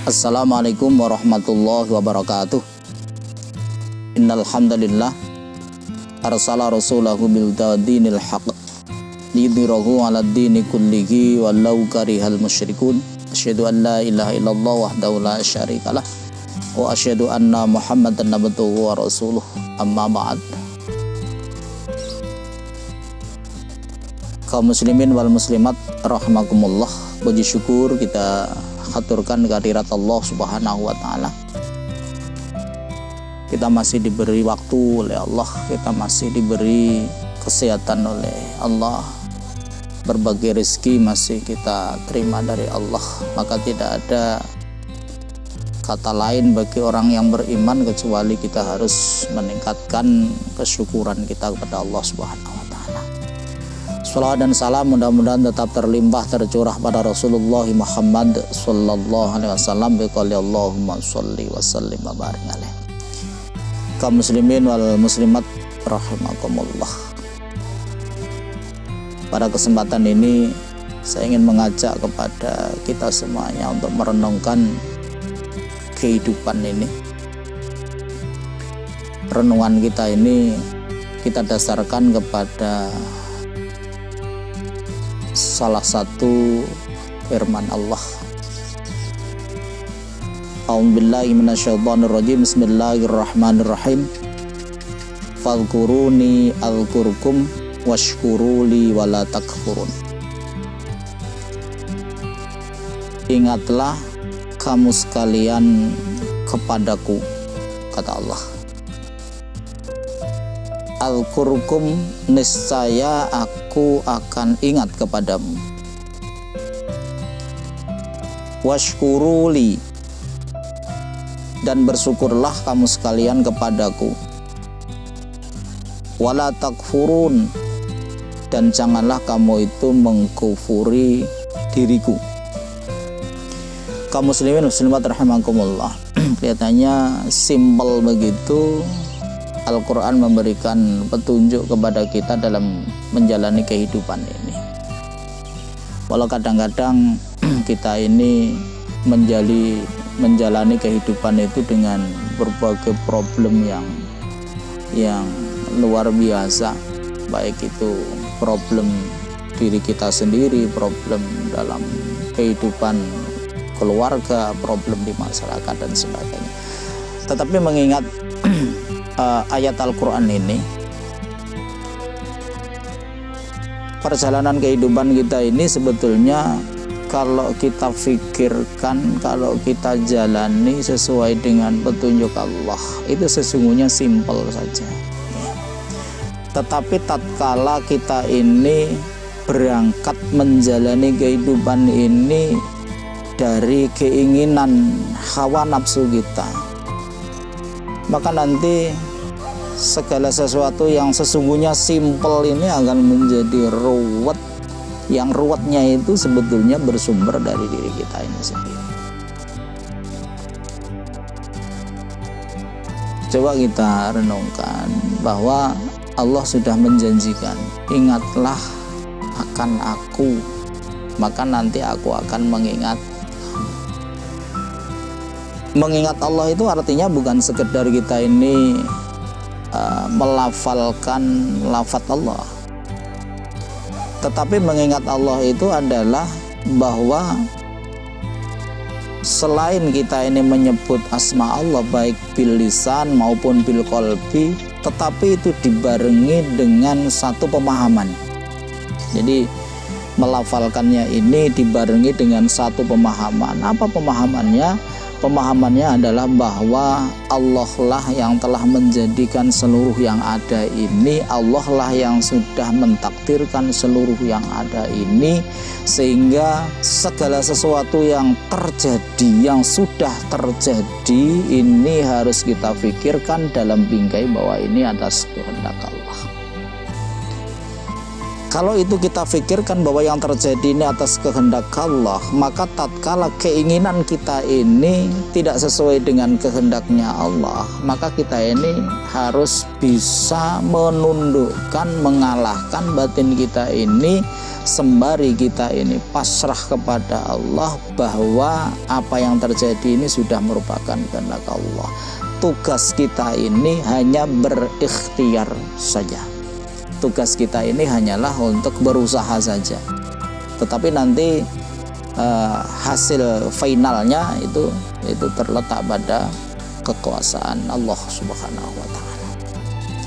Assalamualaikum warahmatullahi wabarakatuh. Innal hamdalillah arsala rasulahu bil dinil haqq lidhirahu 'alad dini kullihi walau karihal musyrikun. Asyhadu an la ilaha illallah wahdahu la syarikalah wa asyhadu anna Muhammadan abduhu wa rasuluh. Amma ba'd. Kaum muslimin wal muslimat rahimakumullah, puji syukur kita haturkan kehadirat Allah Subhanahu wa taala. Kita masih diberi waktu oleh Allah, kita masih diberi kesehatan oleh Allah. Berbagai rezeki masih kita terima dari Allah. Maka tidak ada kata lain bagi orang yang beriman kecuali kita harus meningkatkan kesyukuran kita kepada Allah Subhanahu wa taala. Salawat dan salam mudah-mudahan tetap terlimpah tercurah pada Rasulullah Muhammad sallallahu alaihi wasallam biqouli Allahumma sholli wa sallim wa barik alaihi. Kaum muslimin wal muslimat rahimakumullah. Pada kesempatan ini saya ingin mengajak kepada kita semuanya untuk merenungkan kehidupan ini. Renungan kita ini kita dasarkan kepada salah satu firman Allah. A'udzubillahi minasyaitonirrajim. Bismillahirrahmanirrahim. Fadhkuruni adzkurkum washkuruli wala takfurun. Ingatlah kamu sekalian kepadaku, kata Allah. Adzkurkum, niscaya aku akan ingat kepadamu. Washkuruli, dan bersyukurlah kamu sekalian kepadaku. Wala takfurun, dan janganlah kamu itu mengkufuri diriku. Kaum muslimin muslimat rahimakumullah. Kelihatannya simpel begitu. Al-Quran memberikan petunjuk kepada kita dalam menjalani kehidupan ini. Walau kadang-kadang kita ini menjalani kehidupan itu dengan berbagai problem yang luar biasa, baik itu problem diri kita sendiri, problem dalam kehidupan keluarga, problem di masyarakat dan sebagainya. Tetapi mengingat ayat Al-Quran ini, perjalanan kehidupan kita ini sebetulnya kalau kita pikirkan, kalau kita jalani sesuai dengan petunjuk Allah, itu sesungguhnya simpel saja. Tetapi tatkala kita ini berangkat menjalani kehidupan ini dari keinginan hawa nafsu kita, maka nanti segala sesuatu yang sesungguhnya simpel ini akan menjadi ruwet. Yang ruwetnya itu sebetulnya bersumber dari diri kita ini sendiri. Coba kita renungkan bahwa Allah sudah menjanjikan, ingatlah akan aku, maka nanti aku akan mengingat. Mengingat Allah itu artinya bukan sekedar kita ini melafalkan lafaz Allah, tetapi mengingat Allah itu adalah bahwa selain kita ini menyebut asma Allah baik bil lisan maupun bil qalbi, tetapi itu dibarengi dengan satu pemahaman. Jadi melafalkannya ini dibarengi dengan satu pemahaman. Apa pemahamannya? Pemahamannya adalah bahwa Allah lah yang telah menjadikan seluruh yang ada ini, Allah lah yang sudah mentakdirkan seluruh yang ada ini, sehingga segala sesuatu yang terjadi, yang sudah terjadi ini harus kita pikirkan dalam bingkai bahwa ini atas kehendak Allah. Kalau itu kita pikirkan bahwa yang terjadi ini atas kehendak Allah, maka tatkala keinginan kita ini tidak sesuai dengan kehendaknya Allah, maka kita ini harus bisa menundukkan, mengalahkan batin kita ini sembari kita ini pasrah kepada Allah bahwa apa yang terjadi ini sudah merupakan kehendak Allah. Tugas kita ini hanya berikhtiar saja. Tugas kita ini hanyalah untuk berusaha saja. Tetapi nanti hasil finalnya itu terletak pada kekuasaan Allah Subhanahu wa taala.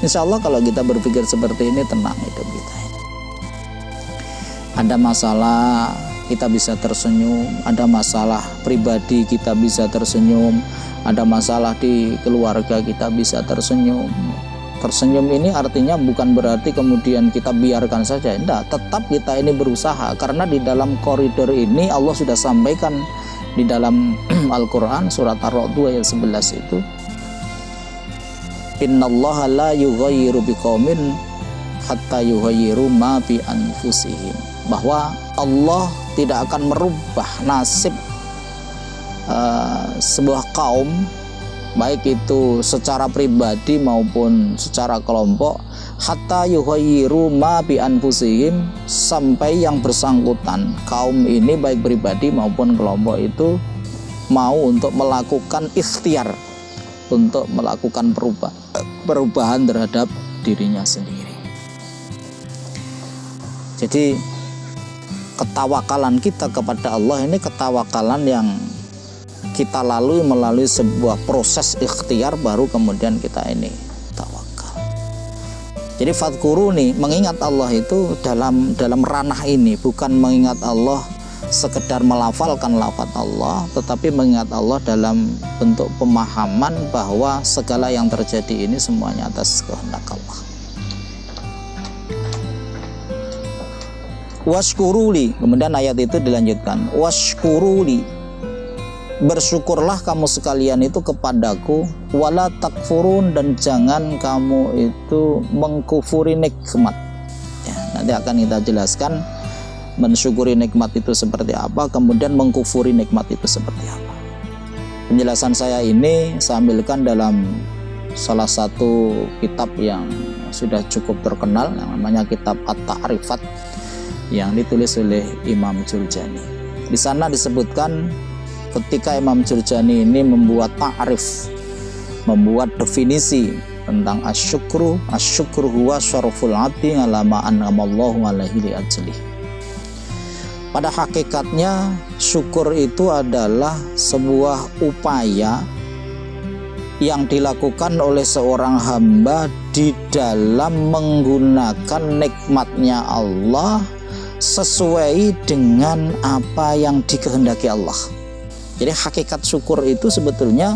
Insya Allah kalau kita berpikir seperti ini, tenang hidup kita. Ada masalah kita bisa tersenyum, ada masalah pribadi kita bisa tersenyum, ada masalah di keluarga kita bisa tersenyum. Tersenyum ini artinya bukan berarti kemudian kita biarkan saja, tidak, tetap kita ini berusaha, karena di dalam koridor ini Allah sudah sampaikan di dalam Al-Quran surat Ar-Ra'd ayat 11 itu, innallaha la yughayyiru biqaumin hatta yughayyiru ma bi anfusihim, bahwa Allah tidak akan merubah nasib sebuah kaum, baik itu secara pribadi maupun secara kelompok, hatta yughayyiru ma bi anfusihim, sampai yang bersangkutan kaum ini baik pribadi maupun kelompok itu mau untuk melakukan ikhtiar, untuk melakukan perubahan terhadap dirinya sendiri. Jadi ketawakalan kita kepada Allah ini ketawakalan yang kita lalui melalui sebuah proses ikhtiar, baru kemudian kita ini tawakal. Jadi fadhkuruni, mengingat Allah itu dalam ranah ini bukan mengingat Allah sekedar melafalkan lafaz Allah, tetapi mengingat Allah dalam bentuk pemahaman bahwa segala yang terjadi ini semuanya atas kehendak Allah. Washkuruli, kemudian ayat itu dilanjutkan, washkuruli, bersyukurlah kamu sekalian itu kepadaku, wala takfurun, dan jangan kamu itu mengkufuri nikmat. Ya, nanti akan kita jelaskan mensyukuri nikmat itu seperti apa, kemudian mengkufuri nikmat itu seperti apa. Penjelasan saya ini saya ambilkan dalam salah satu kitab yang sudah cukup terkenal, yang namanya kitab At-Ta'rifat, yang ditulis oleh Imam Jurjani. Di sana disebutkan ketika Imam Jurjani ini membuat ta'rif, membuat definisi tentang asyukru huwa syaraful ati ala ma an'amallahu alaihi li ajlih. Pada hakikatnya syukur itu adalah sebuah upaya yang dilakukan oleh seorang hamba di dalam menggunakan nikmatnya Allah sesuai dengan apa yang dikehendaki Allah. Jadi hakikat syukur itu sebetulnya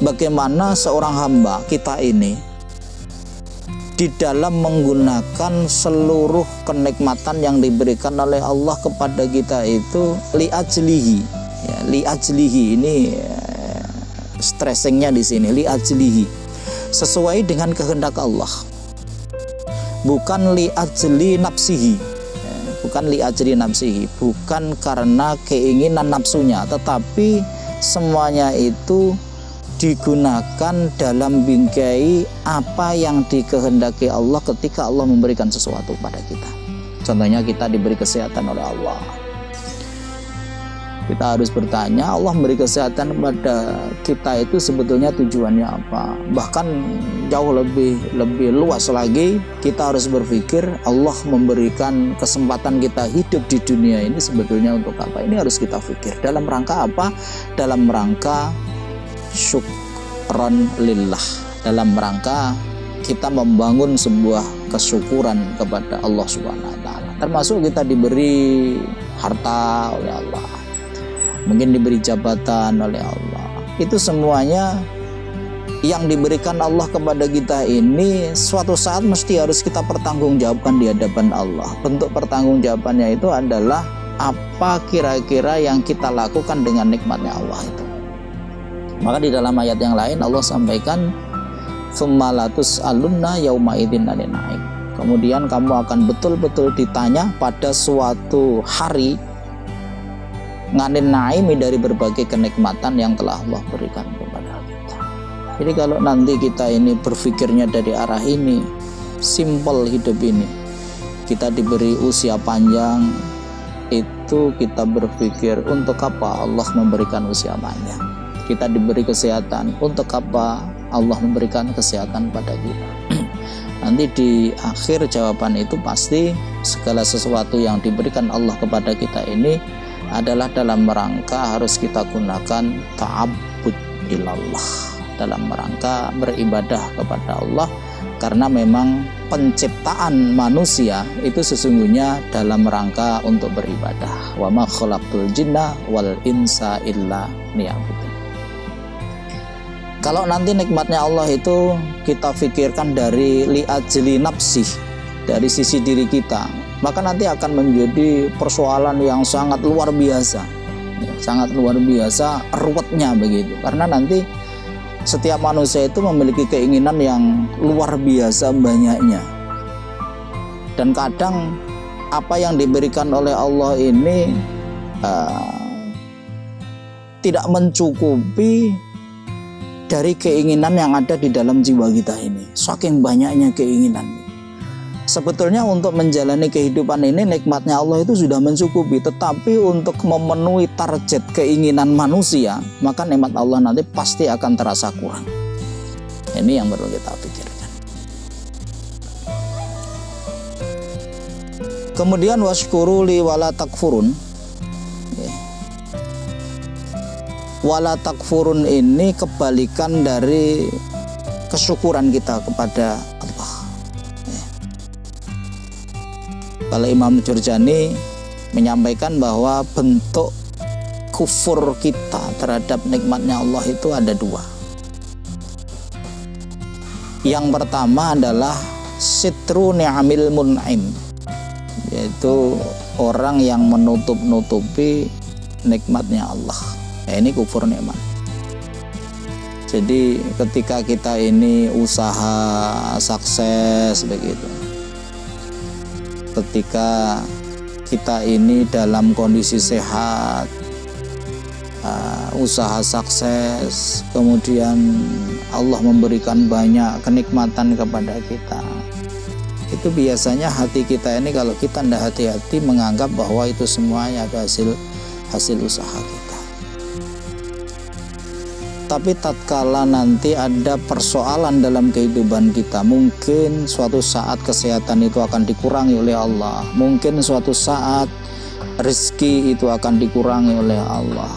bagaimana seorang hamba kita ini di dalam menggunakan seluruh kenikmatan yang diberikan oleh Allah kepada kita itu li'ajlihi. Ya, li'ajlihi ini stressingnya di sini, li'ajlihi, sesuai dengan kehendak Allah, bukan li'ajli nafsihi. Bukan li'ajri nafsihi, bukan karena keinginan nafsunya, tetapi semuanya itu digunakan dalam bingkai apa yang dikehendaki Allah ketika Allah memberikan sesuatu pada kita. Contohnya kita diberi kesehatan oleh Allah, kita harus bertanya, Allah memberi kesehatan kepada kita itu sebetulnya tujuannya apa? Bahkan jauh lebih luas lagi, kita harus berpikir Allah memberikan kesempatan kita hidup di dunia ini sebetulnya untuk apa? Ini harus kita pikir. Dalam rangka apa? Dalam rangka syukron lillah, dalam rangka kita membangun sebuah kesyukuran kepada Allah Subhanahu wa taala. Termasuk kita diberi harta oleh Allah, mungkin diberi jabatan oleh Allah. Itu semuanya yang diberikan Allah kepada kita ini suatu saat mesti harus kita pertanggungjawabkan di hadapan Allah. Bentuk pertanggungjawabannya itu adalah apa kira-kira yang kita lakukan dengan nikmatnya Allah itu. Maka di dalam ayat yang lain Allah sampaikan, tsumma latus'alunna yauma idzin 'anil na'im. Kemudian kamu akan betul-betul ditanya pada suatu hari nganin naimi, dari berbagai kenikmatan yang telah Allah berikan kepada kita. Jadi kalau nanti kita ini berpikirnya dari arah ini, simple hidup ini, kita diberi usia panjang, itu kita berpikir untuk apa Allah memberikan usia panjang. Kita diberi kesehatan, untuk apa Allah memberikan kesehatan pada kita. Nanti di akhir jawaban itu pasti segala sesuatu yang diberikan Allah kepada kita ini adalah dalam rangka harus kita gunakan ta'abbud ilallah, dalam rangka beribadah kepada Allah, karena memang penciptaan manusia itu sesungguhnya dalam rangka untuk beribadah. Wa ma khalaqtul jinna wal insa illa liya'budun. Kalau nanti nikmatnya Allah itu kita pikirkan dari li'ajli nafsih, dari sisi diri kita, maka nanti akan menjadi persoalan yang sangat luar biasa, sangat luar biasa ruwetnya begitu. Karena nanti setiap manusia itu memiliki keinginan yang luar biasa banyaknya, dan kadang apa yang diberikan oleh Allah ini tidak mencukupi dari keinginan yang ada di dalam jiwa kita ini. Saking banyaknya keinginan. Sebetulnya untuk menjalani kehidupan ini nikmatnya Allah itu sudah mencukupi, tetapi untuk memenuhi target keinginan manusia, maka nikmat Allah nanti pasti akan terasa kurang. Ini yang perlu kita pikirkan. Kemudian washkuru li wala takfurun. Wala takfurun ini kebalikan dari kesyukuran kita kepada Allah. Kalau Imam Jurjani menyampaikan bahwa bentuk kufur kita terhadap nikmatnya Allah itu ada dua. Yang pertama adalah sitru ni'amil mun'im, yaitu orang yang menutup-nutupi nikmatnya Allah. Ini kufur nikmat. Jadi ketika kita ini usaha sukses begitu, ketika kita ini dalam kondisi sehat, usaha sukses, kemudian Allah memberikan banyak kenikmatan kepada kita, itu biasanya hati kita ini kalau kita tidak hati-hati menganggap bahwa itu semuanya hasil usaha kita. Tapi tatkala nanti ada persoalan dalam kehidupan kita, mungkin suatu saat kesehatan itu akan dikurangi oleh Allah, mungkin suatu saat rezeki itu akan dikurangi oleh Allah,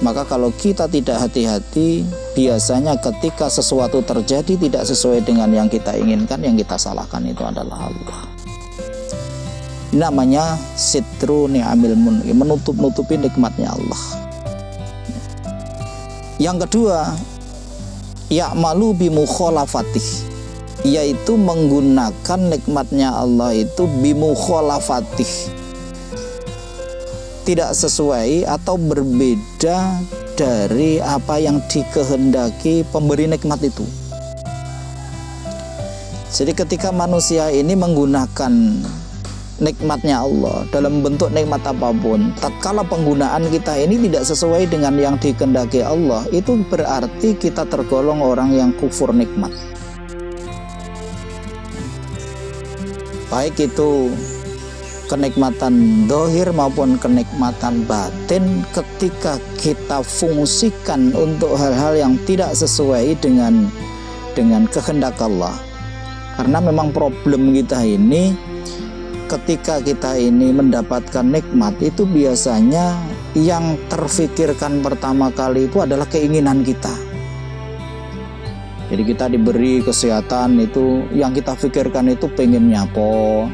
maka kalau kita tidak hati-hati, biasanya ketika sesuatu terjadi tidak sesuai dengan yang kita inginkan, yang kita salahkan itu adalah Allah. Ini namanya sitru ni'amil mun'im, menutup-nutupi nikmatnya Allah. Yang kedua, ya'malu bimukhoalafatih, yaitu menggunakan nikmatnya Allah itu bimukholafatih, tidak sesuai atau berbeda dari apa yang dikehendaki pemberi nikmat itu. Jadi ketika manusia ini menggunakan nikmatnya Allah dalam bentuk nikmat apapun, tatkala penggunaan kita ini tidak sesuai dengan yang dikehendaki Allah, itu berarti kita tergolong orang yang kufur nikmat. Baik itu kenikmatan zahir maupun kenikmatan batin, ketika kita fungsikan untuk hal-hal yang tidak sesuai dengan kehendak Allah. Karena memang problem kita ini, ketika kita ini mendapatkan nikmat itu biasanya yang terfikirkan pertama kali itu adalah keinginan kita. Jadi kita diberi kesehatan, itu yang kita pikirkan itu pengen nyapo.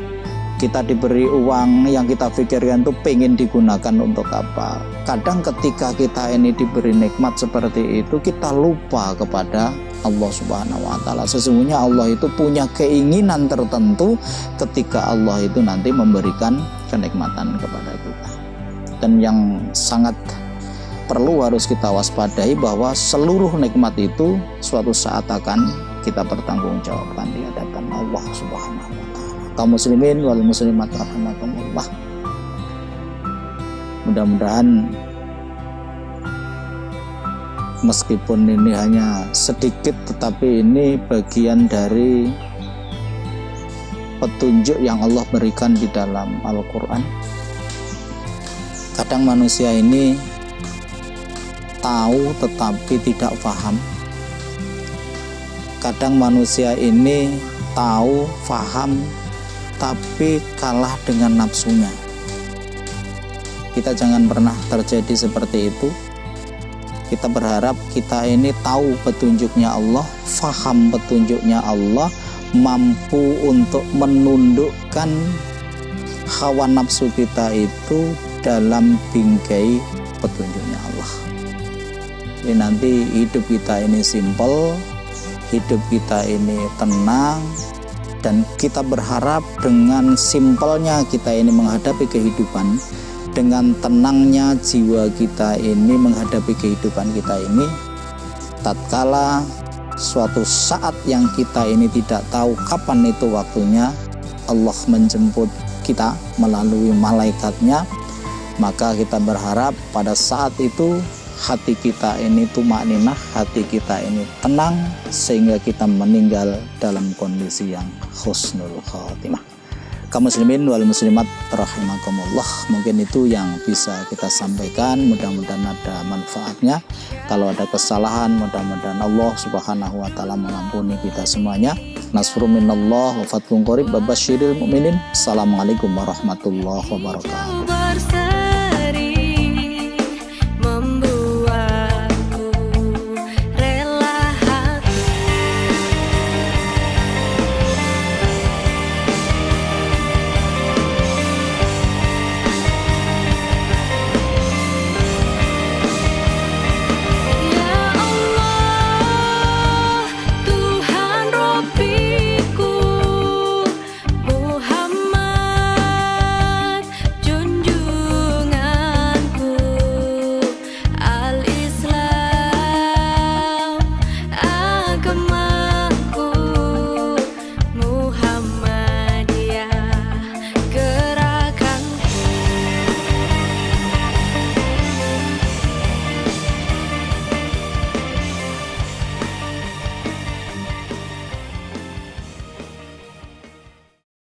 Kita diberi uang, yang kita pikirkan itu pengen digunakan untuk apa. Kadang ketika kita ini diberi nikmat seperti itu, kita lupa kepada Allah Subhanahu wa Ta'ala. Sesungguhnya Allah itu punya keinginan tertentu ketika Allah itu nanti memberikan kenikmatan kepada kita. Dan yang sangat perlu harus kita waspadai bahwa seluruh nikmat itu suatu saat akan kita pertanggungjawabkan di hadapan Allah Subhanahu wa Ta'ala. Kaum muslimin wal muslimat rahimakumullah. Mudah-mudahan meskipun ini hanya sedikit, tetapi ini bagian dari petunjuk yang Allah berikan di dalam Al-Quran. Kadang manusia ini tahu tetapi tidak paham. Kadang manusia ini tahu, paham, tapi kalah dengan nafsunya. Kita jangan pernah terjadi seperti itu. Kita berharap kita ini tahu petunjuknya Allah, faham petunjuknya Allah, mampu untuk menundukkan hawa nafsu kita itu dalam bingkai petunjuknya Allah. Jadi nanti hidup kita ini simpel, hidup kita ini tenang, dan kita berharap dengan simpelnya kita ini menghadapi kehidupan, dengan tenangnya jiwa kita ini menghadapi kehidupan kita ini, tatkala suatu saat yang kita ini tidak tahu kapan itu waktunya, Allah menjemput kita melalui malaikatnya, maka kita berharap pada saat itu hati kita ini tumakninah, hati kita ini tenang, sehingga kita meninggal dalam kondisi yang husnul khatimah. Kaum muslimin wal muslimat rahimakumullah, mungkin itu yang bisa kita sampaikan, mudah-mudahan ada manfaatnya. Kalau ada kesalahan, mudah-mudahan Allah subhanahu wa ta'ala mengampuni kita semuanya. Nasrun minallah wa fathun qarib wa basyiril mu'minin. Assalamualaikum warahmatullahi wabarakatuh.